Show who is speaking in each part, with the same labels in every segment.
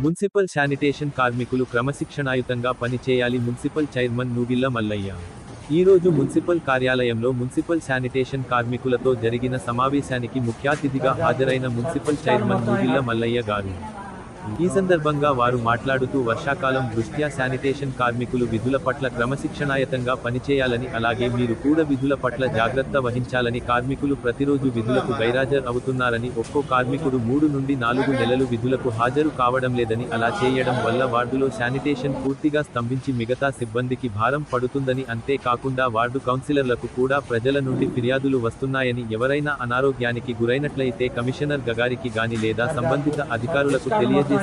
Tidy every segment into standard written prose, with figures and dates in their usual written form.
Speaker 1: Municipal sanitation కార్మికులు క్రమశిక్షణాయుతంగా పనిచేయాలి. Municipal chairman Nugilla Mallayya ఈ రోజు మున్సిపల్ కార్యాలయంలో మున్సిపల్ శానిటేషన్ కార్మికులతో జరిగిన సమావేశానికి ముఖ్యాతిథిగా హాజరైన మున్సిపల్ చైర్మన్ నూగిళ్ల మల్లయ్య గారు ఈ సందర్భంగా వారు మాట్లాడుతూ వర్షాకాలం దృష్ట్యా శానిటేషన్ కార్మికులు విధుల పట్ల క్రమశిక్షణాయుతంగా పనిచేయాలని, అలాగే మీరు కూడా విధుల పట్ల జాగ్రత్త వహించాలని, కార్మికులు ప్రతిరోజు విధులకు గైరాజర్ అవుతున్నారని, ఒక్కో కార్మికుడు 3 నుండి 4 నెలలు విధులకు హాజరు కావడం లేదని, అలా చేయడం వల్ల వార్డులో శానిటేషన్ పూర్తిగా స్తంభించి మిగతా సిబ్బందికి భారం పడుతుందని, అంతేకాకుండా వార్డు కౌన్సిలర్లకు కూడా ప్రజల నుండి ఫిర్యాదులు వస్తున్నాయని, ఎవరైనా అనారోగ్యానికి గురైనట్లయితే కమిషనర్ గారికి గాని లేదా సంబంధిత అధికారులకు తెలియజేసినట్లయితే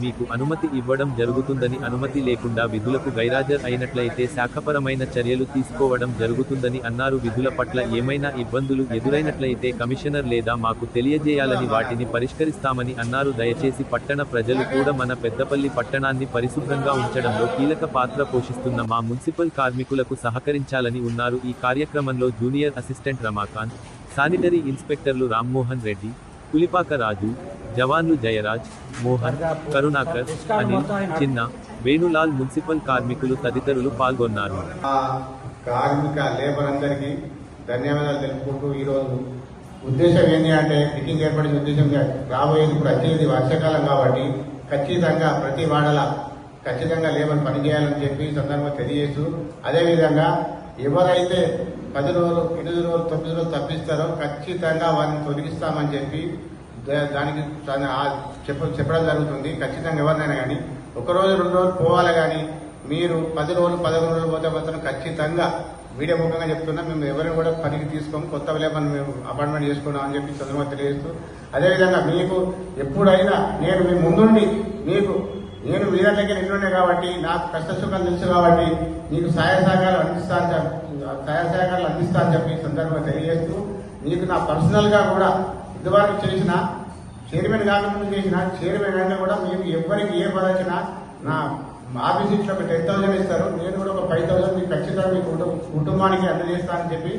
Speaker 1: మీకు అనుమతి ఇవ్వడం జరుగుతుందని, అనుమతి లేకుండా విధులకు గైరాజర్ అయినట్లయితే శాఖపరమైన చర్యలు తీసుకోవడం జరుగుతుందని అన్నారు. విధుల పట్ల ఏమైనా ఇబ్బందులు ఎదురైనట్లయితే కమిషనర్ లేదా మాకు తెలియజేయాలని, వాటిని పరిష్కరిస్తామని అన్నారు. దయచేసి పట్టణ ప్రజలు కూడా మన పెద్దపల్లి పట్టణాన్ని పరిశుభ్రంగా ఉంచడంలో కీలక పాత్ర పోషిస్తున్న మా మున్సిపల్ కార్మికులకు సహకరించాలని ఉన్నారు. ఈ కార్యక్రమంలో జూనియర్ అసిస్టెంట్ రమాకాంత్, శానిటరీ ఇన్స్పెక్టర్లు రామ్మోహన్ రెడ్డి, పులిపాక రాజు, జవాన్లు జయరాజ్, మోహన్, కరుణాకర్, అనిల్, చిన్న, వేణులాల్, మున్సిపల్ కార్మికులు తదితరులు పాల్గొన్నారు.
Speaker 2: కార్మిక లేబర్ అందరికీ ధన్యవాదాలు తెలుపుకుంటూ ఈరోజు ఉద్దేశం ఏంటి అంటే, మీటింగ్ ఏర్పడిన ఉద్దేశం రాబోయేది ఇప్పుడు వచ్చేది వర్షాకాలం కాబట్టి ఖచ్చితంగా ప్రతి వాడల ఖచ్చితంగా లేబర్ పనిచేయాలని చెప్పి సందర్భంగా తెలియజేస్తూ, అదేవిధంగా ఎవరైతే 10 రోజులు, 8 రోజులు, 9 రోజులు తప్పిస్తారో ఖచ్చితంగా వారిని తొలగిస్తామని చెప్పి దానికి చెప్పడం జరుగుతుంది. ఖచ్చితంగా ఎవరినైనా కానీ 1 రోజు 2 రోజులు పోవాలి, కానీ మీరు 10 రోజులు 11 రోజులు పోతే మాత్రం ఖచ్చితంగా మీడియా ముఖంగా చెప్తున్నా, మేము ఎవరిని కూడా పనికి తీసుకోము, కొత్త లేబర్ మేము అపాయింట్మెంట్ చేసుకున్నాం అని చెప్పి సందర్భంగా తెలియజేస్తూ, అదేవిధంగా మీకు ఎప్పుడైనా నేను మీ ముందుండి నేను మీ దగ్గర నిండునే కాబట్టి నాకు కష్ట సుఖాలు తెలుసు కాబట్టి మీకు సహాయ సహకారాలు అందిస్తా అని చెప్పి సందర్భంగా తెలియజేస్తూ, మీకు నా పర్సనల్ గా కూడా ఇదివరకు చేసిన చైర్మన్ కాకుండా చేసిన చైర్మన్ అయినా కూడా మీకు ఎవరికి ఏ పని వచ్చినా నా ఆఫీస్ ఇచ్చిన ఒక 10,000 ఇస్తారు, నేను కూడా ఒక 5,000 మీకు ఖచ్చితంగా మీ కుటుంబానికి అందజేస్తానని చెప్పి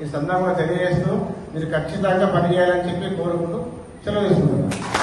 Speaker 2: ఈ సందర్భంగా తెలియజేస్తూ, మీరు ఖచ్చితంగా పనిచేయాలని చెప్పి కోరుకుంటూ సెలవు తీసుకుంటున్నాను.